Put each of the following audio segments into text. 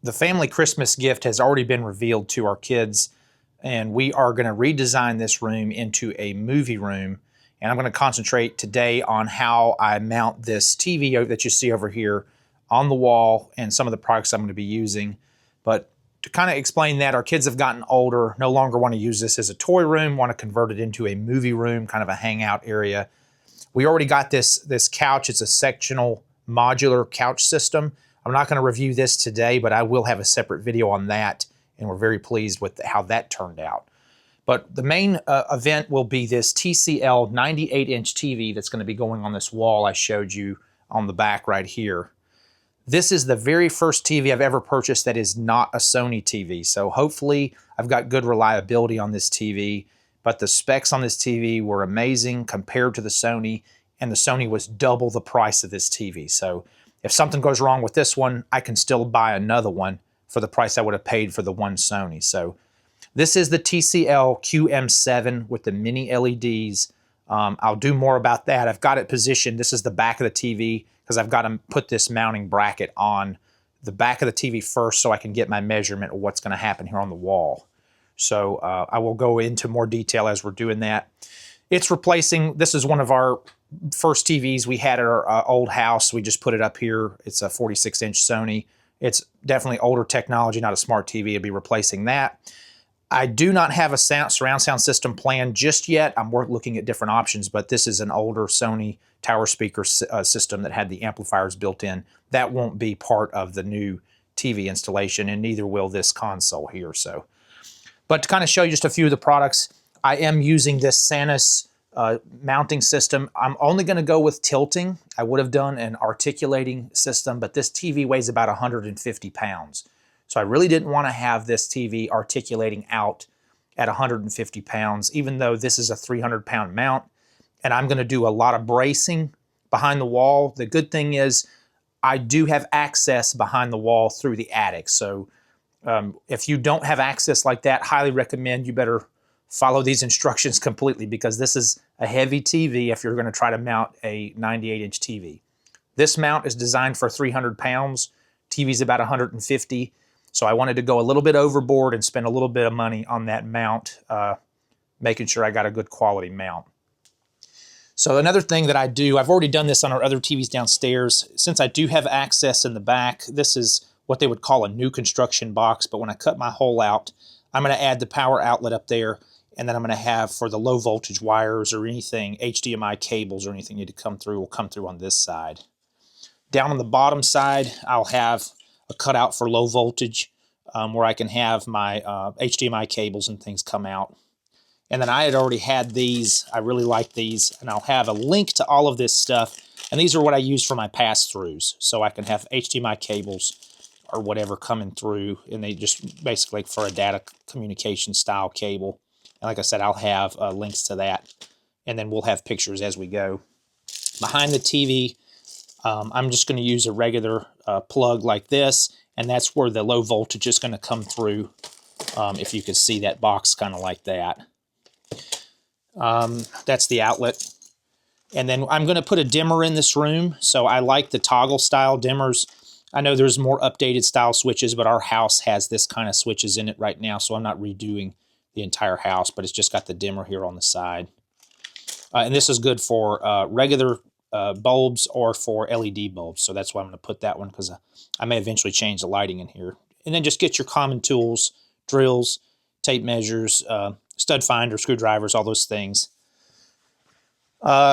the family Christmas gift has already been revealed to our kids, and we are going to redesign this room into a movie room. And I'm going to concentrate today on how I mount this TV that you see over here on the wall and some of the products I'm going to be using. But to kind of explain that, our kids have gotten older, no longer want to use this as a toy room, want to convert it into a movie room, kind of a hangout area. We already got this couch. It's a sectional modular couch system. I'm not going to review this today, but I will have a separate video on that, and we're very pleased with how that turned out. But the main event will be this TCL 98-inch TV that's going to be going on this wall I showed you on the back right here. This is the very first TV I've ever purchased that is not a Sony TV. So hopefully I've got good reliability on this TV, but the specs on this TV were amazing compared to the Sony, and the Sony was double the price of this TV. So if something goes wrong with this one, I can still buy another one for the price I would have paid for the one Sony. So this is the Tcl Qm7 with the mini LEDs. I'll do more about that. I've got it positioned. This is the back of the TV because I've got to put this mounting bracket on the back of the TV first so I can get my measurement of what's going to happen here on the wall. So I will go into more detail as we're doing that. It's replacing, this is one of our first TVs we had at our old house. We just put it up here. It's a 46-inch Sony. It's definitely older technology, not a smart TV. It'll be replacing that. I do not have a surround sound system planned just yet. I'm looking at different options, but this is an older Sony tower speaker system that had the amplifiers built in. That won't be part of the new TV installation, and neither will this console here. But to kind of show you just a few of the products, I am using this Sanus mounting system. I'm only going to go with tilting. I would have done an articulating system, but this TV weighs about 150 pounds. So I really didn't want to have this TV articulating out at 150 pounds, even though this is a 300-pound mount. And I'm going to do a lot of bracing behind the wall. The good thing is I do have access behind the wall through the attic. So if you don't have access like that, highly recommend you better follow these instructions completely, because this is a heavy TV if you're going to try to mount a 98-inch TV. This mount is designed for 300 pounds. TV's about 150. So I wanted to go a little bit overboard and spend a little bit of money on that mount, making sure I got a good quality mount. So another thing that I do, I've already done this on our other TVs downstairs. Since I do have access in the back, this is what they would call a new construction box, but when I cut my hole out, I'm going to add the power outlet up there, and then I'm going to have, for the low voltage wires or anything, HDMI cables or anything need to come through will come through on this side. Down on the bottom side, I'll have a cutout for low voltage where I can have my HDMI cables and things come out. And then I had already had these. I really like these, and I'll have a link to all of this stuff. And these are what I use for my pass-throughs, so I can have HDMI cables or whatever coming through, and they just basically for a data communication style cable. And like I said, I'll have links to that, and then we'll have pictures as we go. Behind the TV, I'm just going to use a regular plug like this, and that's where the low voltage is going to come through, if you could see that box kind of like that. That's the outlet. And then I'm going to put a dimmer in this room, so I like the toggle style dimmers. I know there's more updated style switches, but our house has this kind of switches in it right now, so I'm not redoing the entire house, but it's just got the dimmer here on the side. And this is good for regular bulbs or for LED bulbs, so that's why I'm going to put that one, because I may eventually change the lighting in here. And then just get your common tools, drills, tape measures, stud finder, screwdrivers, all those things.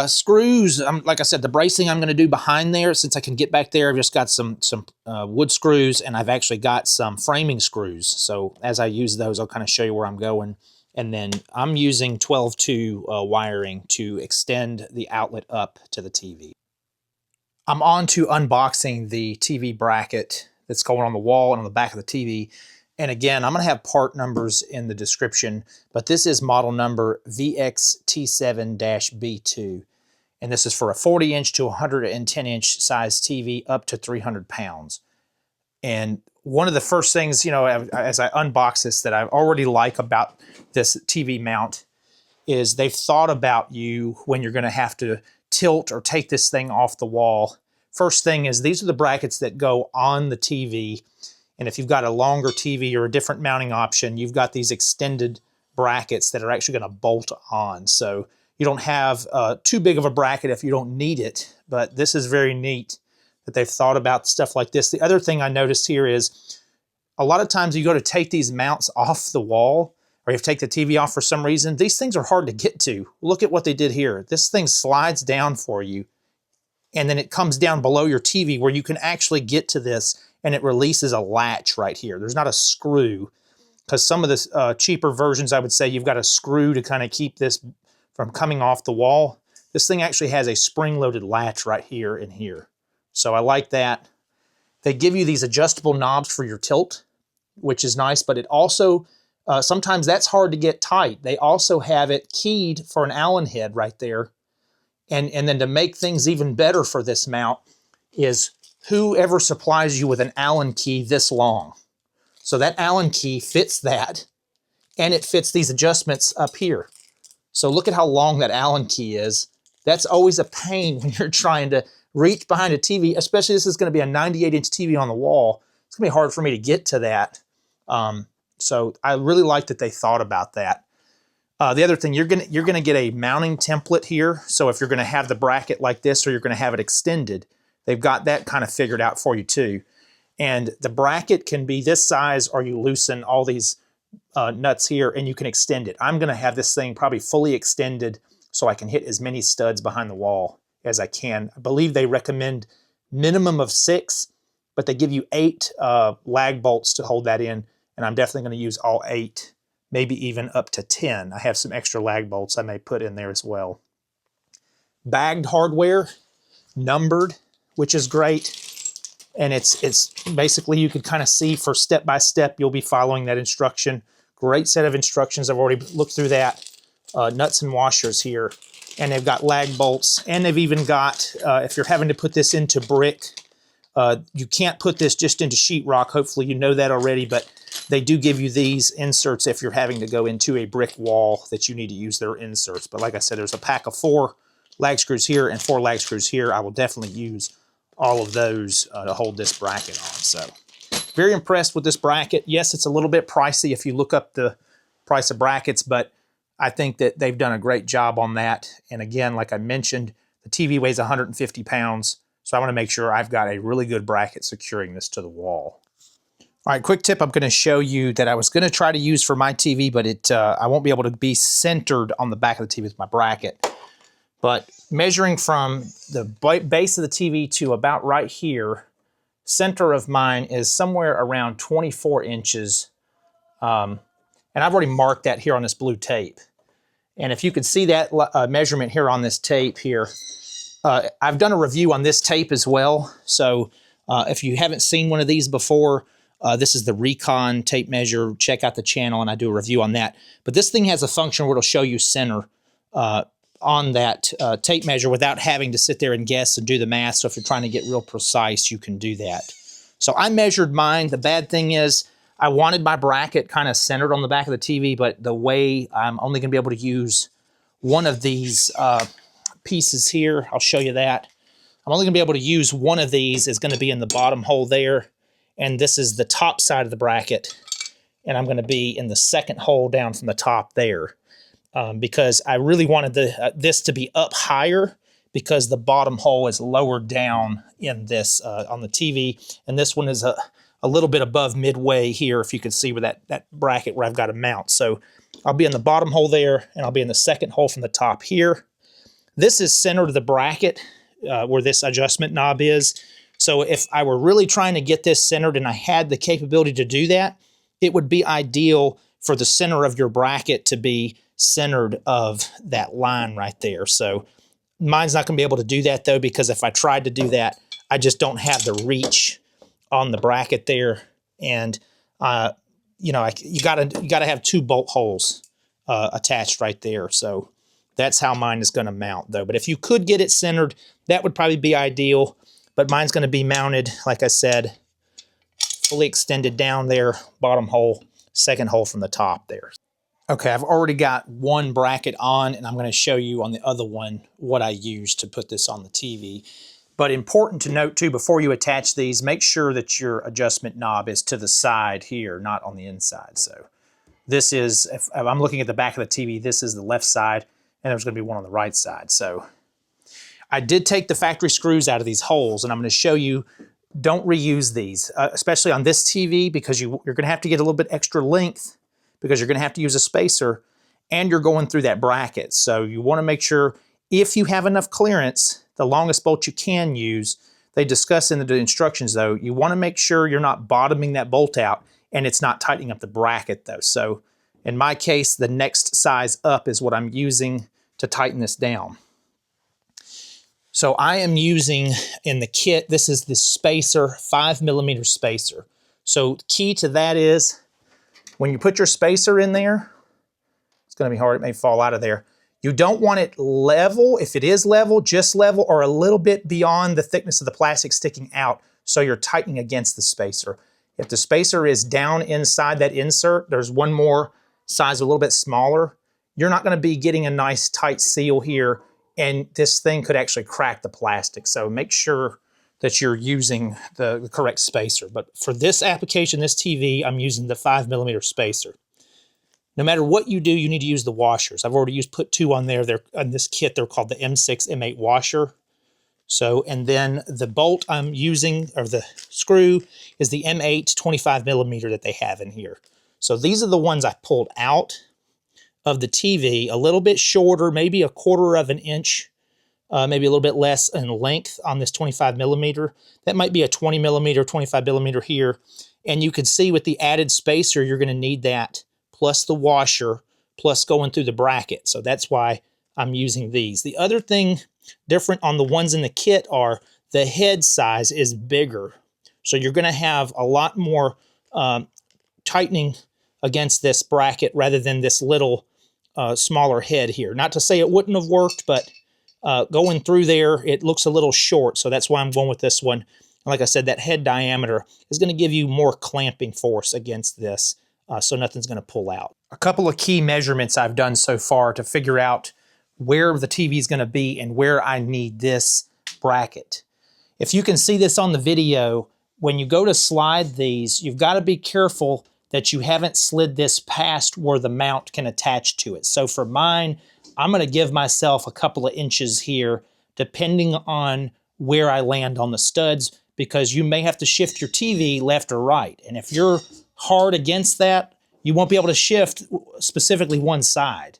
Screws, like I said, the bracing I'm going to do behind there. Since I can get back there, I've just got some wood screws, and I've actually got some framing screws. So as I use those, I'll kind of show you where I'm going. And then I'm using 12-2 wiring to extend the outlet up to the TV. I'm on to unboxing the TV bracket that's going on the wall and on the back of the TV. And again, I'm going to have part numbers in the description, but this is model number VXT7-B2. And this is for a 40-inch to 110-inch size TV up to 300 pounds. And one of the first things, you know, as I unbox this that I already like about this TV mount is they've thought about you when you're going to have to tilt or take this thing off the wall. First thing is these are the brackets that go on the TV. And if you've got a longer TV or a different mounting option, you've got these extended brackets that are actually going to bolt on. So you don't have too big of a bracket if you don't need it, but this is very neat that they've thought about stuff like this. The other thing I noticed here is a lot of times you go to take these mounts off the wall, or you have to take the TV off for some reason. These things are hard to get to. Look at what they did here. This thing slides down for you, and then it comes down below your TV where you can actually get to this, and it releases a latch right here. There's not a screw, because some of the cheaper versions, I would say you've got a screw to kind of keep this from coming off the wall. This thing actually has a spring-loaded latch right here and here. So I like that. They give you these adjustable knobs for your tilt, which is nice, but it also, sometimes that's hard to get tight. They also have it keyed for an Allen head right there. And then to make things even better for this mount is whoever supplies you with an Allen key this long. So that Allen key fits that, and it fits these adjustments up here. So look at how long that Allen key is. That's always a pain when you're trying to reach behind a TV, especially this is going to be a 98-inch TV on the wall. It's going to be hard for me to get to that. So I really like that they thought about that. The other thing, you're gonna get a mounting template here. So if you're going to have the bracket like this, or you're going to have it extended, they've got that kind of figured out for you too. And the bracket can be this size, or you loosen all these nuts here and you can extend it. I'm going to have this thing probably fully extended so I can hit as many studs behind the wall as I can. I believe they recommend minimum of 6, but they give you 8 lag bolts to hold that in, and I'm definitely going to use all 8, maybe even up to 10. I have some extra lag bolts I may put in there as well. Bagged hardware, numbered, which is great. And it's basically, you can kind of see for step by step, you'll be following that instruction. Great set of instructions. I've already looked through that. Nuts and washers here. And they've got lag bolts. And they've even got, if you're having to put this into brick, you can't put this just into sheetrock. Hopefully you know that already, but they do give you these inserts if you're having to go into a brick wall that you need to use their inserts. But like I said, there's a pack of 4 lag screws here and 4 lag screws here. I will definitely use all of those to hold this bracket on. So very impressed with this bracket. Yes, it's a little bit pricey if you look up the price of brackets, but I think that they've done a great job on that. And again, like I mentioned, the TV weighs 150 pounds, so I want to make sure I've got a really good bracket securing this to the wall. All right, quick tip I'm going to show you that I was going to try to use for my TV, but I won't be able to be centered on the back of the TV with my bracket. But measuring from the base of the TV to about right here, center of mine is somewhere around 24 inches. And I've already marked that here on this blue tape. And if you could see that measurement here on this tape here, I've done a review on this tape as well. So if you haven't seen one of these before, this is the Recon tape measure. Check out the channel and I do a review on that. But this thing has a function where it'll show you center on that tape measure without having to sit there and guess and do the math. So if you're trying to get real precise, you can do that. So I measured mine. The bad thing is I wanted my bracket kind of centered on the back of the TV, but the way I'm only going to be able to use one of these pieces here, I'll show you that. I'm only going to be able to use one of these is going to be in the bottom hole there. And this is the top side of the bracket. And I'm going to be in the second hole down from the top there. Because I really wanted this to be up higher because the bottom hole is lower down in this on the TV. And this one is a little bit above midway here, if you can see where that bracket where I've got to mount. So I'll be in the bottom hole there, and I'll be in the second hole from the top here. This is center to the bracket where this adjustment knob is. So if I were really trying to get this centered and I had the capability to do that, it would be ideal for the center of your bracket to be centered of that line right there. So mine's not going to be able to do that though, because if I tried to do that, I just don't have the reach on the bracket there. And you know, you gotta have 2 bolt holes attached right there. So that's how mine is going to mount though. But if you could get it centered, that would probably be ideal. But mine's going to be mounted, like I said, fully extended down there, bottom hole, second hole from the top there. Okay, I've already got one bracket on, and I'm going to show you on the other one what I used to put this on the TV. But important to note too, before you attach these, make sure that your adjustment knob is to the side here, not on the inside. So this is, if I'm looking at the back of the TV, this is the left side, and there's going to be one on the right side. So I did take the factory screws out of these holes, and I'm going to show you, don't reuse these, especially on this TV, because you're going to have to get a little bit extra length because you're going to have to use a spacer, and you're going through that bracket. So you want to make sure, if you have enough clearance, the longest bolt you can use, they discuss in the instructions though, you want to make sure you're not bottoming that bolt out and it's not tightening up the bracket though. So in my case, the next size up is what I'm using to tighten this down. So I am using in the kit, this is the spacer, 5mm spacer. So key to that is when you put your spacer in there, it's going to be hard, it may fall out of there. You don't want it level. If it is level, just level or a little bit beyond the thickness of the plastic sticking out, so you're tightening against the spacer. If the spacer is down inside that insert, there's one more size a little bit smaller, you're not going to be getting a nice tight seal here, and this thing could actually crack the plastic. So make sure that you're using the correct spacer. But for this application, this TV, I'm using the 5mm spacer. No matter what you do, you need to use the washers. I've already put 2 on there. They're on this kit. They're called the M6, M8 washer. So, and then the bolt I'm using, or the screw, is the M8 25mm that they have in here. So these are the ones I pulled out of the TV, a little bit shorter, maybe 1/4 of an inch, maybe a little bit less in length on this 25mm. That might be a 20mm, 25mm here. And you can see with the added spacer, you're going to need that, plus the washer, plus going through the bracket. So that's why I'm using these. The other thing different on the ones in the kit are the head size is bigger. So you're going to have a lot more tightening against this bracket rather than this little smaller head here. Not to say it wouldn't have worked, but going through there, it looks a little short. So that's why I'm going with this one. Like I said, that head diameter is going to give you more clamping force against this. So nothing's going to pull out. A couple of key measurements I've done so far to figure out where the TV is going to be and where I need this bracket. If you can see this on the video, when you go to slide these, you've got to be careful that you haven't slid this past where the mount can attach to it. So for mine, I'm going to give myself a couple of inches here, depending on where I land on the studs, because you may have to shift your TV left or right. And if you're hard against that, you won't be able to shift specifically one side.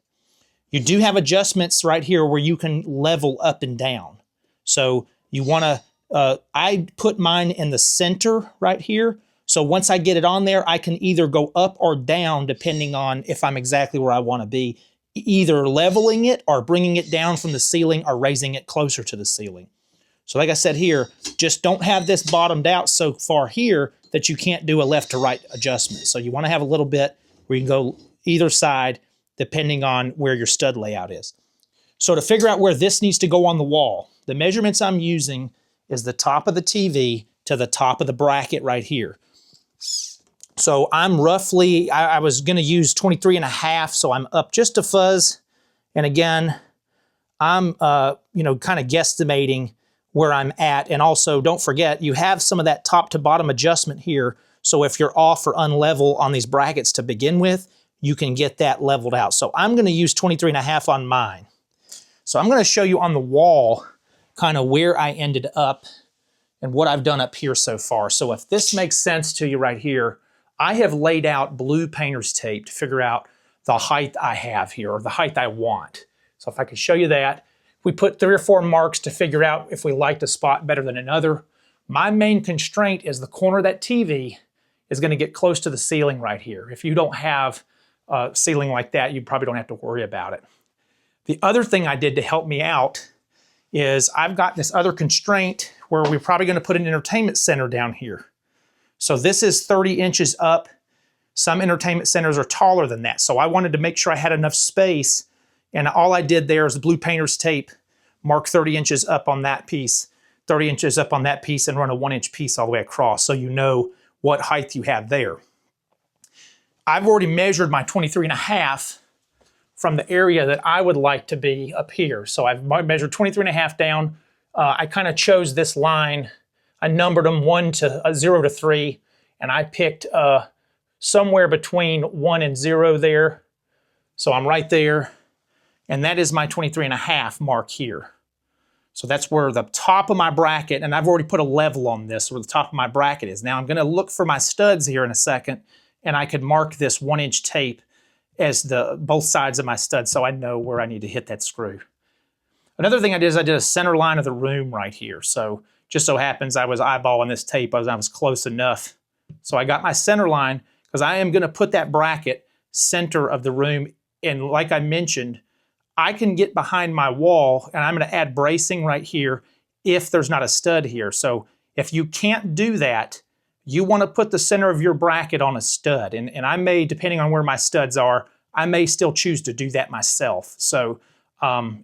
You do have adjustments right here where you can level up and down. So you want to, I put mine in the center right here. So once I get it on there, I can either go up or down depending on if I'm exactly where I want to be, either leveling it or bringing it down from the ceiling or raising it closer to the ceiling. So like I said here, just don't have this bottomed out so far here that you can't do a left to right adjustment. So you want to have a little bit where you can go either side depending on where your stud layout is. So to figure out where this needs to go on the wall, the measurements I'm using is the top of the TV to the top of the bracket right here. So I'm roughly, I was going to use 23.5, so I'm up just a fuzz. And again, I'm kind of guesstimating where I'm at. And also don't forget, you have some of that top to bottom adjustment here. So if you're off or unlevel on these brackets to begin with, you can get that leveled out. So I'm going to use 23.5 on mine. So I'm going to show you on the wall kind of where I ended up and what I've done up here so far. So if this makes sense to you right here, I have laid out blue painter's tape to figure out the height I have here, or the height I want. So if I could show you that, we put 3 or 4 marks to figure out if we liked a spot better than another. My main constraint is the corner of that TV is going to get close to the ceiling right here. If you don't have a ceiling like that, you probably don't have to worry about it. The other thing I did to help me out is I've got this other constraint where we're probably going to put an entertainment center down here. So this is 30 inches up. Some entertainment centers are taller than that. So I wanted to make sure I had enough space, and all I did there is the blue painter's tape, mark 30 inches up on that piece, 30 inches up on that piece, and run a 1-inch piece all the way across so you know what height you have there. I've already measured my 23.5 from the area that I would like to be up here. So I've measured 23.5 down. I kind of chose this line. I numbered them 0 to 3, and I picked somewhere between 1 and 0 there. So I'm right there, and that is my 23.5 mark here. So that's where the top of my bracket, and I've already put a level on this, where the top of my bracket is. Now I'm going to look for my studs here in a second, and I could mark this 1-inch tape as both sides of my stud so I know where I need to hit that screw. Another thing I did is I did a center line of the room right here. So just so happens I was eyeballing this tape as I was close enough. So I got my center line because I am going to put that bracket center of the room. And like I mentioned, I can get behind my wall and I'm going to add bracing right here if there's not a stud here. So if you can't do that, you want to put the center of your bracket on a stud. And I may, depending on where my studs are, I may still choose to do that myself. So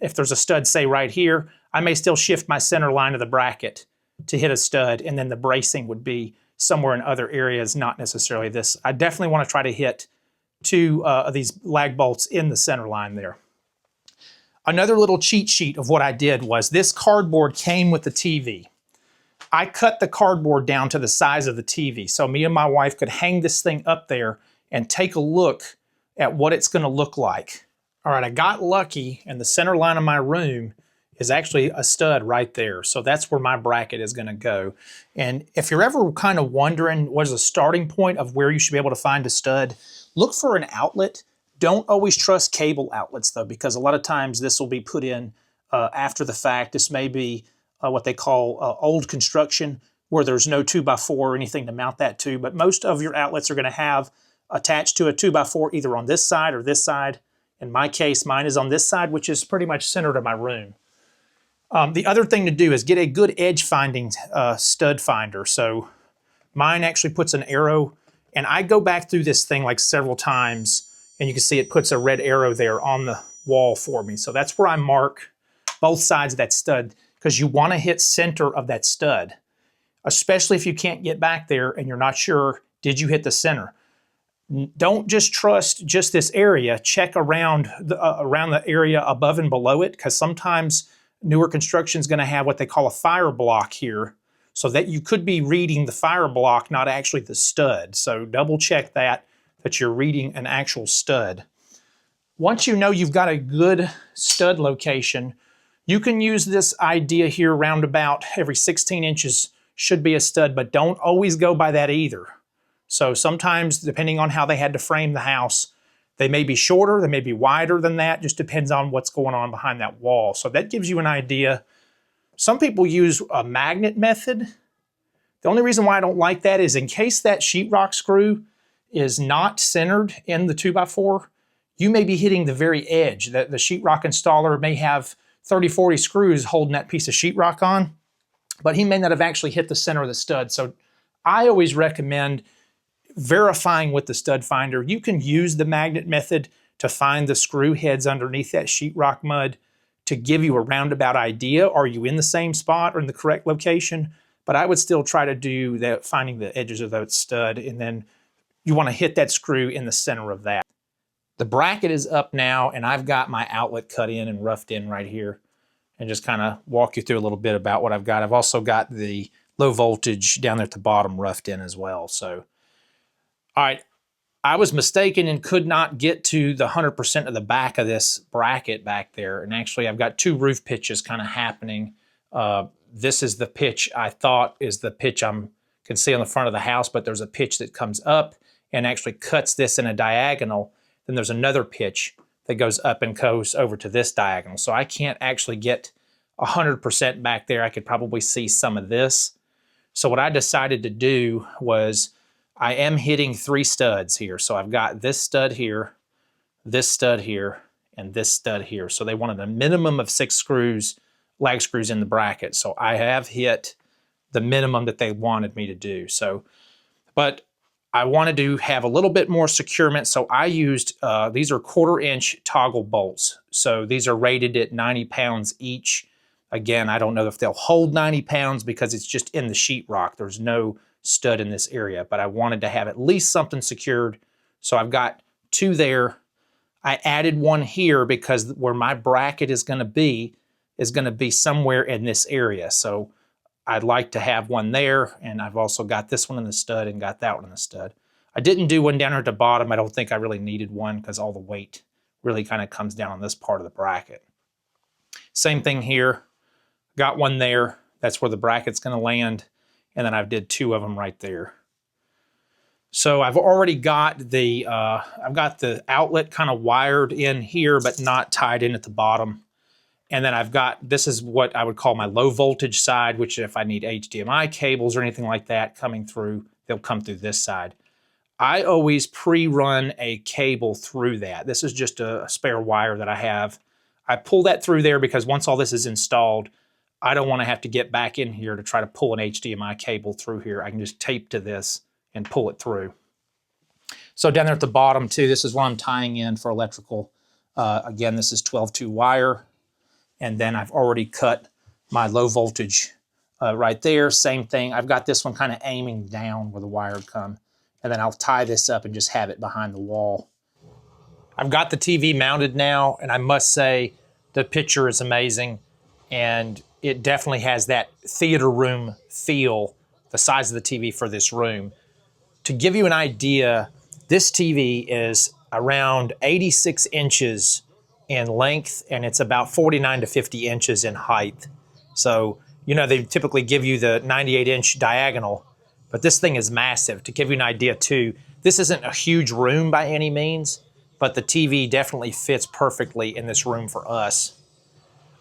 if there's a stud, say right here, I may still shift my center line of the bracket to hit a stud, and then the bracing would be somewhere in other areas, not necessarily this. I definitely want to try to hit 2 of these lag bolts in the center line there. Another little cheat sheet of what I did was this cardboard came with the TV. I cut the cardboard down to the size of the TV so me and my wife could hang this thing up there and take a look at what it's going to look like. All right, I got lucky, and the center line of my room is actually a stud right there. So that's where my bracket is going to go. And if you're ever kind of wondering what is the starting point of where you should be able to find a stud, look for an outlet. Don't always trust cable outlets though, because a lot of times this will be put in after the fact. This may be what they call old construction, where there's no 2x4 or anything to mount that to, but most of your outlets are going to have attached to a 2x4 either on this side or this side. In my case, mine is on this side, which is pretty much centered of my room. The other thing to do is get a good edge finding stud finder. So mine actually puts an arrow, and I go back through this thing like several times, and you can see it puts a red arrow there on the wall for me. So that's where I mark both sides of that stud, because you want to hit center of that stud, especially if you can't get back there and you're not sure, did you hit the center? Don't just trust just this area. Check around the area above and below it, because sometimes newer construction is going to have what they call a fire block here, so that you could be reading the fire block, not actually the stud. So double check that you're reading an actual stud. Once you know you've got a good stud location, you can use this idea here, roundabout every 16 inches should be a stud, but don't always go by that either. So sometimes, depending on how they had to frame the house, they may be shorter, they may be wider than that, just depends on what's going on behind that wall. So that gives you an idea. Some people use a magnet method. The only reason why I don't like that is in case that sheetrock screw is not centered in the 2x4, you may be hitting the very edge. The sheetrock installer may have 30, 40 screws holding that piece of sheetrock on, but he may not have actually hit the center of the stud. So I always recommend verifying with the stud finder. You can use the magnet method to find the screw heads underneath that sheetrock mud to give you a roundabout idea. Are you in the same spot or in the correct location? But I would still try to do that, finding the edges of that stud, and then you want to hit that screw in the center of that. The bracket is up now, and I've got my outlet cut in and roughed in right here, and just kind of walk you through a little bit about what I've got. I've also got the low voltage down there at the bottom roughed in as well. So, all right, I was mistaken and could not get to the 100% of the back of this bracket back there. And actually, I've got 2 roof pitches kind of happening. This is the pitch I thought is the pitch I can see on the front of the house, but there's a pitch that comes up and actually cuts this in a diagonal. Then there's another pitch that goes up and goes over to this diagonal. So I can't actually get 100% back there. I could probably see some of this. So what I decided to do was, I am hitting 3 studs here. So I've got this stud here, this stud here, and this stud here. So they wanted a minimum of 6 screws, lag screws in the bracket. So I have hit the minimum that they wanted me to do. So, but I wanted to have a little bit more securement. So I used, these are 1/4 inch toggle bolts. So these are rated at 90 pounds each. Again, I don't know if they'll hold 90 pounds because it's just in the sheetrock. There's no stud in this area, but I wanted to have at least something secured. So I've got 2 there. I added 1 here because where my bracket is going to be is going to be somewhere in this area. So I'd like to have one there, and I've also got this one in the stud and got that one in the stud. I didn't do one down here at the bottom. I don't think I really needed one because all the weight really kind of comes down on this part of the bracket. Same thing here. Got one there. That's where the bracket's going to land. And then I did 2 of them right there. So I've already got the outlet kind of wired in here, but not tied in at the bottom. And then I've got, this is what I would call my low voltage side, which if I need HDMI cables or anything like that coming through, they'll come through this side. I always pre-run a cable through that. This is just a spare wire that I have. I pull that through there because once all this is installed, I don't want to have to get back in here to try to pull an HDMI cable through here. I can just tape to this and pull it through. So down there at the bottom too, this is what I'm tying in for electrical. Again, this is 12-2 wire. And then I've already cut my low voltage right there. Same thing. I've got this one kind of aiming down where the wire would come. And then I'll tie this up and just have it behind the wall. I've got the TV mounted now, and I must say the picture is amazing. And it definitely has that theater room feel, the size of the TV for this room. To give you an idea, this TV is around 86 inches in length, and it's about 49 to 50 inches in height. So, you know, they typically give you the 98-inch diagonal, but this thing is massive. To give you an idea too, this isn't a huge room by any means, but the TV definitely fits perfectly in this room for us.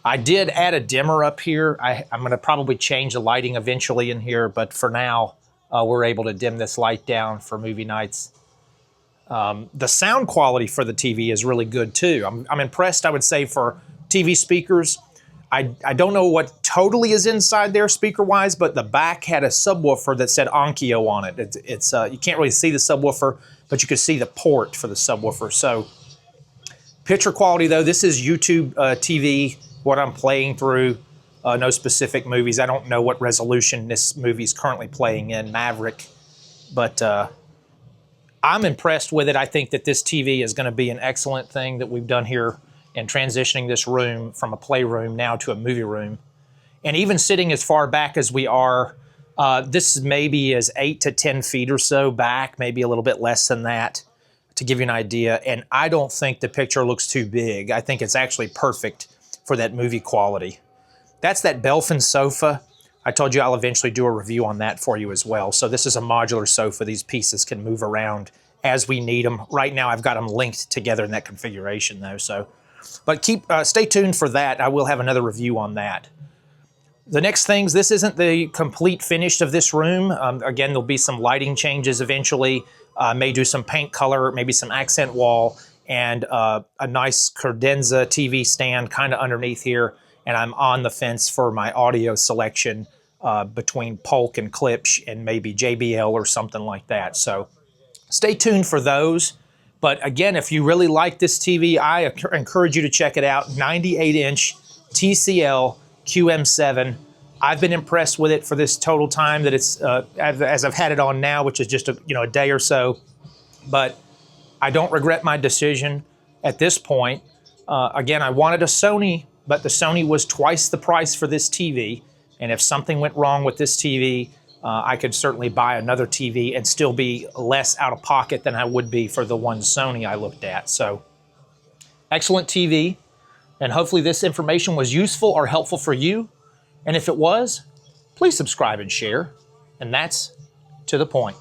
I did add a dimmer up here. I'm gonna probably change the lighting eventually in here, but for now, we're able to dim this light down for movie nights. The sound quality for the TV is really good too. I'm impressed, I would say, for TV speakers. I don't know what totally is inside there speaker-wise, but the back had a subwoofer that said Onkyo on it. It's you can't really see the subwoofer, but you can see the port for the subwoofer. So picture quality though, this is YouTube TV, what I'm playing through. No specific movies. I don't know what resolution this movie is currently playing in, Maverick, but I'm impressed with it. I think that this TV is going to be an excellent thing that we've done here in transitioning this room from a playroom now to a movie room. And even sitting as far back as we are, this maybe is 8 to 10 feet or so back, maybe a little bit less than that, to give you an idea. And I don't think the picture looks too big. I think it's actually perfect for that movie quality. That's that Belfin sofa. I told you I'll eventually do a review on that for you as well. So this is a modular sofa. These pieces can move around as we need them. Right now I've got them linked together in that configuration though. So, but stay tuned for that. I will have another review on that. The next things, this isn't the complete finish of this room. Again, there'll be some lighting changes eventually. May do some paint color, maybe some accent wall, and a nice credenza TV stand kind of underneath here. And I'm on the fence for my audio selection between Polk and Klipsch and maybe JBL or something like that. So stay tuned for those. But again, if you really like this TV, I encourage you to check it out. 98-inch Tcl Qm7. I've been impressed with it for this total time that it's, as I've had it on now, which is just a day or so. But I don't regret my decision at this point. Again, I wanted a Sony, but the Sony was twice the price for this TV. And if something went wrong with this TV, I could certainly buy another TV and still be less out of pocket than I would be for the one Sony I looked at. So, excellent TV. And hopefully this information was useful or helpful for you. And if it was, please subscribe and share. And that's to the point.